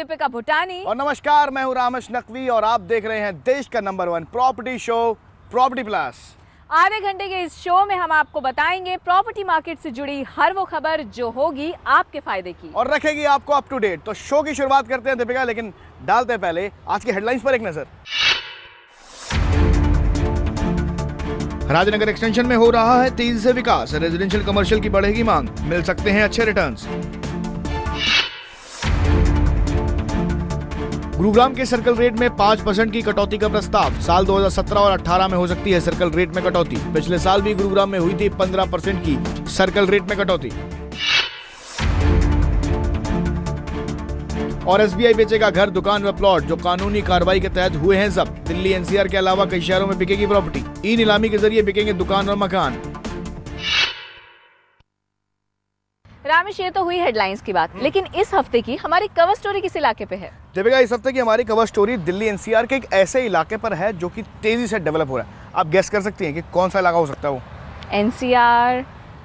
दीपिका भुटानी और नमस्कार, मैं हूं रामेश नकवी और आप देख रहे हैं देश का number 1 property show property plus. आधे घंटे के इस शो में हम आपको बताएंगे प्रॉपर्टी मार्केट से जुड़ी हर वो खबर जो होगी आपके फायदे की और रखेगी आपको अप टू डेट। तो शो की शुरुआत करते हैं दीपिका, लेकिन डालते हैं पहले आज की हेडलाइंस पर एक नजर। राजनगर एक्सटेंशन में हो रहा है तेजी से विकास, रेजिडेंशियल कमर्शियल की बढ़ेगी मांग, मिल सकते हैं अच्छे रिटर्न्स। गुरुग्राम के सर्कल रेट में 5% की कटौती का प्रस्ताव, साल 2017 और 18 में हो सकती है सर्कल रेट में कटौती। पिछले साल भी गुरुग्राम में हुई थी 15% की सर्कल रेट में कटौती। और एसबीआई बेचेगा घर, दुकान व प्लॉट जो कानूनी कार्रवाई के तहत हुए हैं जब्त। दिल्ली एनसीआर के अलावा कई शहरों में बिकेगी प्रॉपर्टी, ई नीलामी के जरिए बिकेंगे दुकान और मकान। रामेश, ये तो हुई हेडलाइंस की बात, लेकिन इस हफ्ते की हमारी कवर स्टोरी किस इलाके पे है? दीपिका, इस हफ्ते की हमारी कवर स्टोरी दिल्ली एनसीआर के एक ऐसे इलाके पर है जो कि तेजी से डेवलप हो रहा है। आप गेस कर सकती हैं कि कौन सा इलाका हो सकता है वो?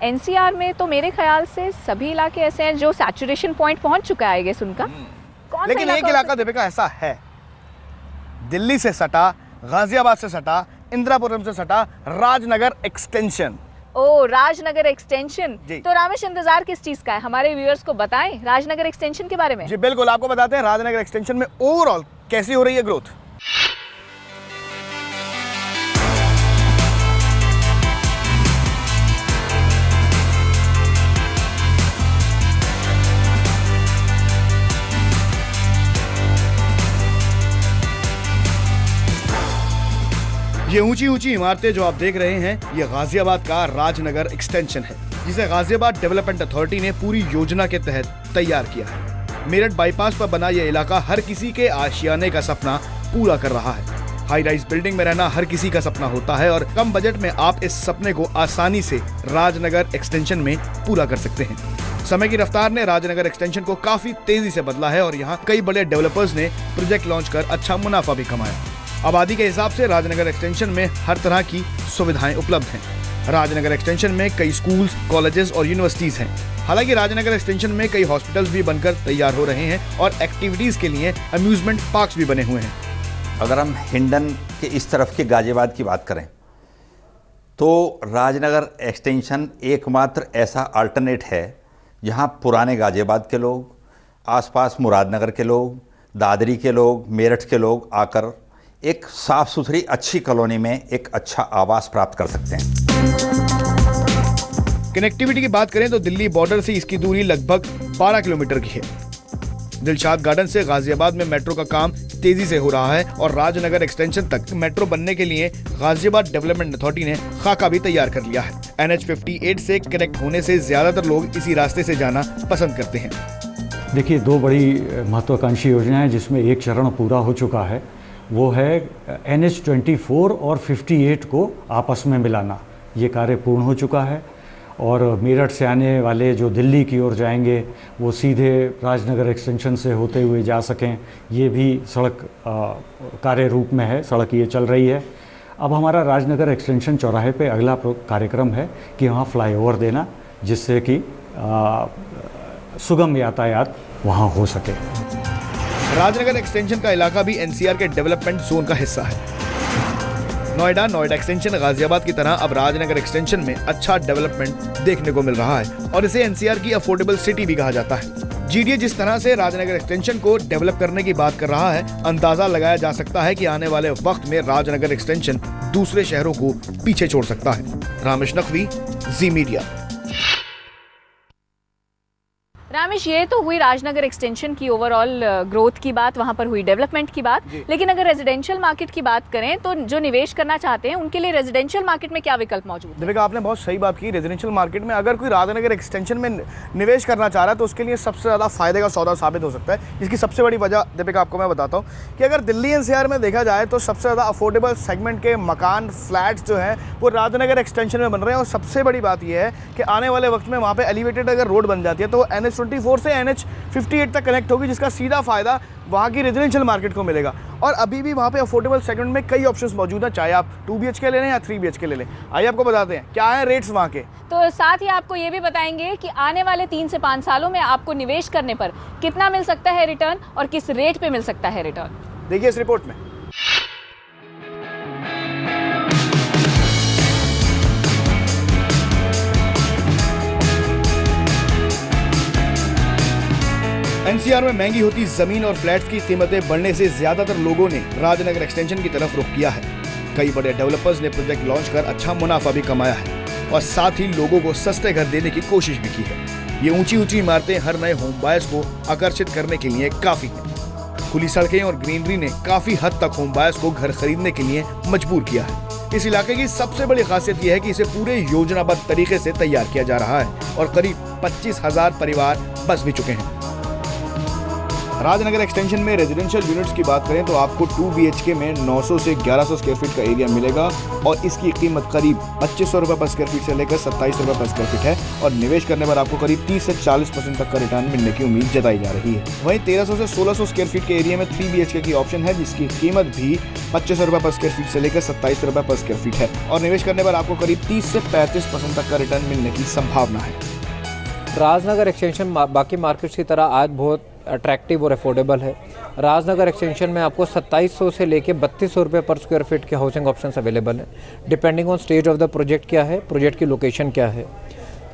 एनसीआर में तो मेरे ख्याल से सभी इलाके ऐसे हैं जो सैचुरेशन पॉइंट पहुंच चुका है उनका। कौन लेकिन एक इलाका दीपिका ऐसा है, दिल्ली से सटा, गाजियाबाद से सटा, इंदिरापुरम से सटा, राजनगर एक्सटेंशन। ओ, राजनगर एक्सटेंशन। जी। तो रामेश, इंतजार किस चीज का है? हमारे व्यूअर्स को बताएं राजनगर एक्सटेंशन के बारे में। जी बिल्कुल, आपको बताते हैं राजनगर एक्सटेंशन में ओवरऑल कैसी हो रही है ग्रोथ। ये ऊंची ऊंची इमारतें जो आप देख रहे हैं, ये गाजियाबाद का राजनगर एक्सटेंशन है, जिसे गाजियाबाद डेवलपमेंट अथॉरिटी ने पूरी योजना के तहत तैयार किया है। मेरठ बाईपास पर बना ये इलाका हर किसी के आशियाने का सपना पूरा कर रहा है। हाई राइज बिल्डिंग में रहना हर किसी का सपना होता है और कम बजट में आप इस सपने को आसानी से राजनगर एक्सटेंशन में पूरा कर सकते हैं। समय की रफ्तार ने राजनगर एक्सटेंशन को काफी तेजी से बदला है और यहाँ कई बड़े डेवलपर्स ने प्रोजेक्ट लॉन्च कर अच्छा मुनाफा भी कमाया। आबादी के हिसाब से राजनगर एक्सटेंशन में हर तरह की सुविधाएं उपलब्ध हैं। राजनगर एक्सटेंशन में कई स्कूल्स, कॉलेजेस और यूनिवर्सिटीज हैं। हालांकि राजनगर एक्सटेंशन में कई हॉस्पिटल्स भी बनकर तैयार हो रहे हैं और एक्टिविटीज के लिए अम्यूजमेंट पार्क्स भी बने हुए हैं। अगर हम हिंडन के इस तरफ के गाजियाबाद की बात करें तो राजनगर एक्सटेंशन एकमात्र ऐसा अल्टरनेट है जहां पुराने गाजियाबाद के लोग, आसपास मुरादनगर के लोग, दादरी के लोग, मेरठ के लोग आकर एक साफ सुथरी अच्छी कॉलोनी में एक अच्छा आवास प्राप्त कर सकते हैं। कनेक्टिविटी की बात करें तो दिल्ली बॉर्डर से इसकी दूरी लगभग 12 किलोमीटर की है। दिलशाद गार्डन से गाजियाबाद में मेट्रो का काम तेजी से हो रहा है और राजनगर एक्सटेंशन तक मेट्रो बनने के लिए गाजियाबाद डेवलपमेंट अथॉरिटी ने खाका भी तैयार कर लिया है। NH58 से कनेक्ट होने से ज्यादातर लोग इसी रास्ते से जाना पसंद करते हैं। देखिए, दो बड़ी महत्वाकांक्षी योजनाएं हैं जिसमें एक चरण पूरा हो चुका है, वो है NH24 और 58 को आपस में मिलाना। ये कार्य पूर्ण हो चुका है और मेरठ से आने वाले जो दिल्ली की ओर जाएंगे वो सीधे राजनगर एक्सटेंशन से होते हुए जा सकें, ये भी सड़क कार्य रूप में है, सड़क ये चल रही है। अब हमारा राजनगर एक्सटेंशन चौराहे पे अगला कार्यक्रम है कि वहाँ फ्लाईओवर देना, जिससे कि सुगम यातायात वहाँ हो सके। राजनगर एक्सटेंशन का इलाका भी एनसीआर के डेवलपमेंट जोन का हिस्सा है। नोएडा एक्सटेंशन गाजियाबाद की तरह अब राजनगर एक्सटेंशन में अच्छा डेवलपमेंट देखने को मिल रहा है और इसे एनसीआर की अफोर्डेबल सिटी भी कहा जाता है। जीडीए जिस तरह से राजनगर एक्सटेंशन को डेवलप करने की बात कर रहा है, अंदाजा लगाया जा सकता है कि आने वाले वक्त में राजनगर एक्सटेंशन दूसरे शहरों को पीछे छोड़ सकता है। रामेश नकवी, जी मीडिया। रामेश, ये तो हुई राजनगर एक्सटेंशन की ओवरऑल ग्रोथ की बात, वहाँ पर हुई डेवलपमेंट की बात, लेकिन अगर रेजिडेंशियल मार्केट की बात करें तो जो निवेश करना चाहते हैं उनके लिए रेजिडेंशियल मार्केट में क्या विकल्प मौजूद है? दीपिका, आपने बहुत सही बात की। रेजिडेंशियल मार्केट में अगर कोई राजनगर एक्सटेंशन में निवेश करना चाह रहा है तो उसके लिए सबसे ज़्यादा फायदे का सौदा साबित हो सकता है। इसकी सबसे बड़ी वजह दीपिका आपको मैं बताता हूँ कि अगर दिल्ली एनसीआर में देखा जाए तो सबसे ज़्यादा अफोर्डेबल सेगमेंट के मकान, फ्लैट्स जो हैं वो राजनगर एक्सटेंशन में बन रहे हैं। और सबसे बड़ी बात यह है कि आने वाले वक्त में वहाँ पर एलिवेटेड अगर रोड बन जाती है तो NH NH24 से NH58 तक कनेक्ट होगी, जिसका सीधा फ़ायदा वहाँ की रेजिडेंशियल मार्केट को मिलेगा। और अभी भी वहाँ पे अफोर्डेबल सेगमेंट में कई ऑप्शंस मौजूद हैं, चाहे आप 2 BHK ले लें या 3 BHK ले लें। आइए आपको बताते हैं क्या है रेट्स वहाँ के। तो साथ ही आपको ये भी बताएंगे कि आने वाले 3 से 5 सालों में आपको निवेश करने पर कितना मिल सकता है रिटर्न और किस रेट पे मिल सकता है रिटर्न। देखिए इस रिपोर्ट में। NCR में महंगी होती जमीन और फ्लैट्स की कीमतें बढ़ने से ज्यादातर लोगों ने राजनगर एक्सटेंशन की तरफ रुख किया है। कई बड़े डेवलपर्स ने प्रोजेक्ट लॉन्च कर अच्छा मुनाफा भी कमाया है और साथ ही लोगों को सस्ते घर देने की कोशिश भी की है। ये ऊंची ऊंची इमारतें हर नए होम बायर्स को आकर्षित करने के लिए काफी हैं। खुली सड़कें और ग्रीनरी ने काफी हद तक होम बायर्स को घर खरीदने के लिए मजबूर किया है। इस इलाके की सबसे बड़ी खासियत यह है कि इसे पूरे योजनाबद्ध तरीके से तैयार किया जा रहा है और करीब 25,000 परिवार बस भी चुके हैं। राजनगर एक्सटेंशन में रेजिडेंशियल यूनिट्स की बात करें तो आपको 2 BHK में 900 से 1100 स्क्वायर फीट का एरिया मिलेगा और इसकी कीमत करीब 2500 रुपये पर स्क्वायर फीट से लेकर 2700 रुपये पर स्क्वायर फीट है और निवेश करने पर आपको करीब 30 से 40% तक का रिटर्न मिलने की उम्मीद जताई जा रही है। वहीं 1300 से 1600 स्क्वायर फीट के एरिया में 3 BHK की ऑप्शन है, जिसकी कीमत भी 2500 रुपये पर स्क्वायर फीट से लेकर 2700 रुपये पर स्क्वायर फीट है और निवेश करने पर आपको करीब 30 से 35% तक का रिटर्न मिलने की संभावना है। राजनगर एक्सटेंशन बाकी मार्केट्स की तरह आज बहुत अट्रैक्टिव और अफोर्डेबल है। राजनगर एक्सटेंशन में आपको 2700 से लेके 3200 रुपये पर स्क्वायर फीट के हाउसिंग ऑप्शंस अवेलेबल हैं, depending on stage of the project क्या है, प्रोजेक्ट की लोकेशन क्या है।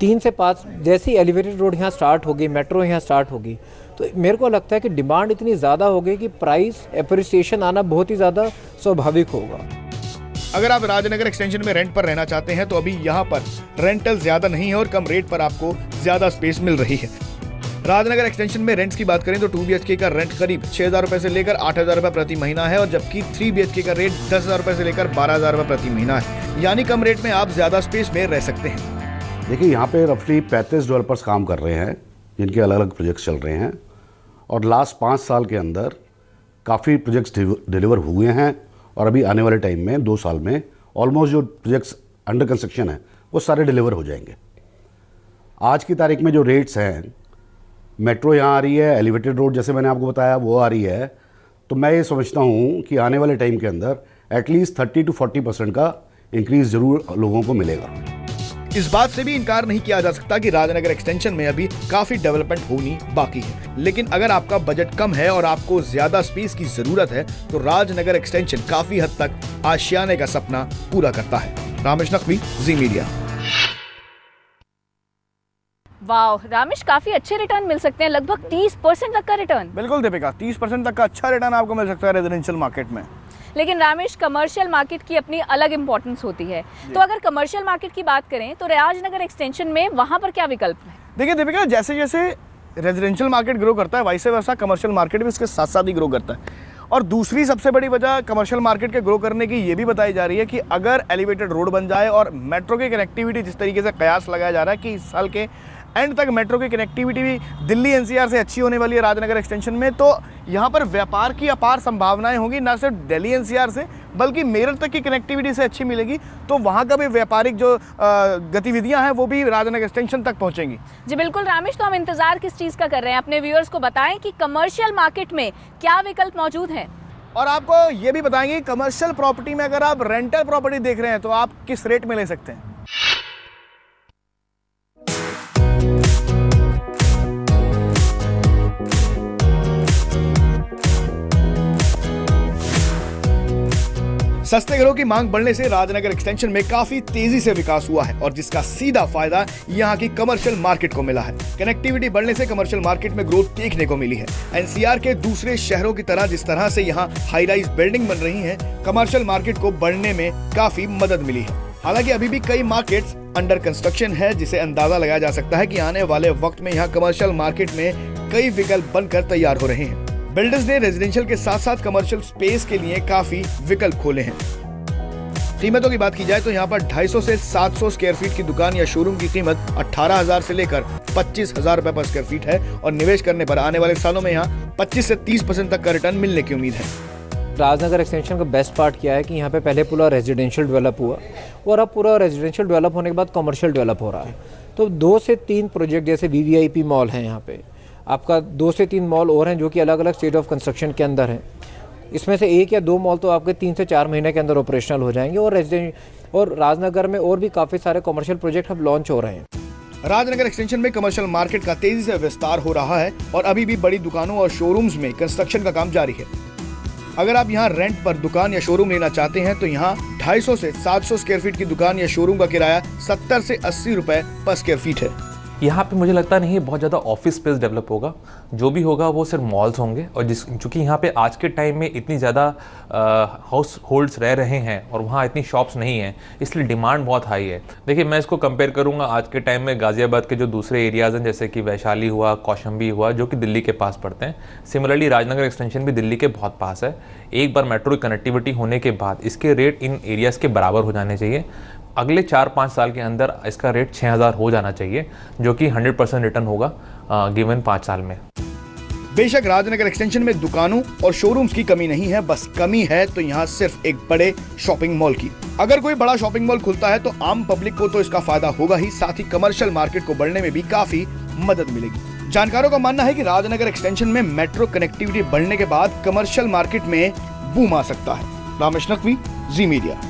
3 से 5 जैसी एलिवेटेड रोड यहाँ स्टार्ट होगी, मेट्रो यहाँ स्टार्ट होगी, तो मेरे को लगता है कि डिमांड इतनी ज़्यादा होगी कि प्राइस एप्रिसिएशन आना बहुत ही ज़्यादा स्वाभाविक होगा। अगर आप राजनगर एक्सटेंशन में रेंट पर रहना चाहते हैं तो अभी यहाँ पर रेंटल ज्यादा नहीं है और कम रेट पर आपको ज्यादा स्पेस मिल रही है। राजनगर एक्सटेंशन में रेंट्स की बात करें तो 2 BHK का रेंट करीब 6,000 रुपए से लेकर 8,000 रुपए प्रति महीना है और जबकि 3 BHK का रेट 10,000 रुपए से लेकर 12,000 रुपए प्रति महीना है, यानी कम रेट में आप ज्यादा स्पेस में रह सकते हैं। देखिए यहाँ पे रफली 35 डेवलपर्स काम कर रहे हैं जिनके अलग अलग प्रोजेक्ट्स चल रहे हैं और लास्ट 5 साल के अंदर काफ़ी प्रोजेक्ट्स डिलीवर हुए हैं और अभी आने वाले टाइम में 2 साल में ऑलमोस्ट जो प्रोजेक्ट्स अंडर कंस्ट्रक्शन है वो सारे डिलीवर हो जाएंगे। आज की तारीख में जो रेट्स हैं, मेट्रो यहाँ आ रही है, एलिवेटेड रोड जैसे मैंने आपको बताया वो आ रही है, तो मैं ये समझता हूँ कि आने वाले टाइम के अंदर एटलीस्ट 30 to 40% का इंक्रीज ज़रूर लोगों को मिलेगा। इस बात से भी इनकार नहीं किया जा सकता कि राजनगर एक्सटेंशन में अभी काफी डेवलपमेंट होनी बाकी है, लेकिन अगर आपका बजट कम है और आपको ज्यादा स्पेस की जरूरत है तो राजनगर एक्सटेंशन काफी हद तक आशियाने का सपना पूरा करता है। रामेश नकवी, जी मीडिया। वाह रामेश, काफी अच्छे रिटर्न मिल सकते हैं, लगभग 30% तक का रिटर्न। बिल्कुल दीपिका, 30% तक का अच्छा रिटर्न आपको मिल सकता है रेजिडेंशियल मार्केट में। लेकिन रामेश, कमर्शियल मार्केट की अपनी अलग इंपॉर्टेंस होती है, तो अगर कमर्शियल मार्केट की बात करें तो राजनगर एक्सटेंशन में वहां पर क्या विकल्प है? देखिए दीपिका, जैसे जैसे रेजिडेंशियल मार्केट ग्रो करता है वैसे वैसा कमर्शियल मार्केट भी उसके साथ साथ ही ग्रो करता है। और दूसरी सबसे बड़ी वजह कमर्शियल मार्केट के ग्रो करने की ये भी बताई जा रही है कि अगर एलिवेटेड रोड बन जाए और मेट्रो की कनेक्टिविटी, जिस तरीके से कयास लगाया जा रहा है कि इस साल के एंड तक मेट्रो की कनेक्टिविटी भी दिल्ली NCR से अच्छी होने वाली है राजनगर एक्सटेंशन में, तो यहाँ पर व्यापार की अपार संभावनाएं होंगी। न सिर्फ दिल्ली NCR से बल्कि मेरठ तक की कनेक्टिविटी से अच्छी मिलेगी, तो वहाँ का भी व्यापारिक जो गतिविधियाँ हैं वो भी राजनगर एक्सटेंशन तक पहुँचेंगी। जी बिल्कुल रामेश, तो हम इंतजार किस चीज़ का कर रहे हैं? अपने व्यूअर्स को बताएं कि कमर्शियल मार्केट में क्या विकल्प मौजूद हैं और आपको ये भी बताएंगे कमर्शियल प्रॉपर्टी में अगर आप रेंटल प्रॉपर्टी देख रहे हैं तो आप किस रेट में ले सकते हैं। सस्ते घरों की मांग बढ़ने से राजनगर एक्सटेंशन में काफी तेजी से विकास हुआ है और जिसका सीधा फायदा यहाँ की कमर्शियल मार्केट को मिला है। कनेक्टिविटी बढ़ने से कमर्शियल मार्केट में ग्रोथ देखने को मिली है। NCR के दूसरे शहरों की तरह जिस तरह से यहाँ हाई राइज बिल्डिंग बन रही हैं, कमर्शियल मार्केट को बढ़ने में काफी मदद मिली है। हालांकि अभी भी कई मार्केट्स अंडर कंस्ट्रक्शन है, जिसे अंदाजा लगाया जा सकता है कि आने वाले वक्त में यहाँ कमर्शियल मार्केट में कई विकल्प बनकर तैयार हो रहे हैं। बिल्डर्स ने रेजिडेंशियल के साथ साथ कमर्शियल स्पेस के लिए काफी विकल्प खोले हैं। कीमतों की बात की जाए तो यहाँ पर 250 से 700 स्क्वायर फीट की दुकान या शोरूम की कीमत 18,000 से लेकर 25,000 रुपए पर स्क्वायर फीट है और निवेश करने पर आने वाले सालों में यहाँ 25 से 30% तक का रिटर्न मिलने की उम्मीद है। राजनगर एक्सटेंशन का बेस्ट पार्ट क्या है कि यहाँ पे पहले पूरा रेजिडेंशियल डेवलप हुआ और अब पूरा रेजिडेंशियल डेवलप होने के बाद कमर्शियल डेवलप हो रहा है। तो 2 से 3 प्रोजेक्ट जैसे VVIP मॉल हैं, यहाँ पे आपका 2 से 3 मॉल और हैं जो कि अलग अलग स्टेट ऑफ कंस्ट्रक्शन के अंदर हैं। इसमें से 1 या 2 मॉल तो आपके 3 से 4 महीने के अंदर ऑपरेशनल हो जाएंगे और राजनगर में और भी काफ़ी सारे कमर्शियल प्रोजेक्ट अब लॉन्च हो रहे हैं। राजनगर एक्सटेंशन में कमर्शियल मार्केट का तेजी से विस्तार हो रहा है और अभी भी बड़ी दुकानों और शोरूम्स में कंस्ट्रक्शन का काम जारी है। अगर आप यहाँ रेंट पर दुकान या शोरूम लेना चाहते हैं तो यहाँ 250 से 700 स्क्वायर फीट की दुकान या शोरूम का किराया 70 से 80 रुपए पर स्क्वायर फीट है। यहाँ पे मुझे लगता नहीं बहुत ज़्यादा ऑफिस स्पेस डेवलप होगा, जो भी होगा वो सिर्फ मॉल्स होंगे। और चूँकि यहाँ पे आज के टाइम में इतनी ज़्यादा हाउस होल्ड्स रह रहे हैं और वहाँ इतनी शॉप्स नहीं हैं, इसलिए डिमांड बहुत हाई है। देखिए, मैं इसको कंपेयर करूँगा आज के टाइम में गाज़ियाबाद के जो दूसरे एरियाज़ हैं, जैसे कि वैशाली हुआ, कौशाम्बी हुआ, जो कि दिल्ली के पास पड़ते हैं। सिमिलरली राजनगर एक्सटेंशन भी दिल्ली के बहुत पास है। एक बार मेट्रो की कनेक्टिविटी होने के बाद इसके रेट इन एरियाज़ के बराबर हो जाने चाहिए। अगले 4-5 साल के अंदर इसका रेट 6000 हो जाना चाहिए, जो कि 100% रिटर्न होगा गिवन 5 साल में। बेशक राजनगर एक्सटेंशन में दुकानों और शोरूम्स की कमी नहीं है, बस कमी है तो यहाँ सिर्फ एक बड़े शॉपिंग मॉल की। अगर कोई बड़ा शॉपिंग मॉल खुलता है तो आम पब्लिक को तो इसका फायदा होगा ही, साथ ही कमर्शियल मार्केट को बढ़ने में भी काफी मदद मिलेगी। जानकारों का मानना है कि राजनगर एक्सटेंशन में मेट्रो कनेक्टिविटी बढ़ने के बाद कमर्शियल मार्केट में बूम आ सकता है। रामेश नकवी, जी मीडिया।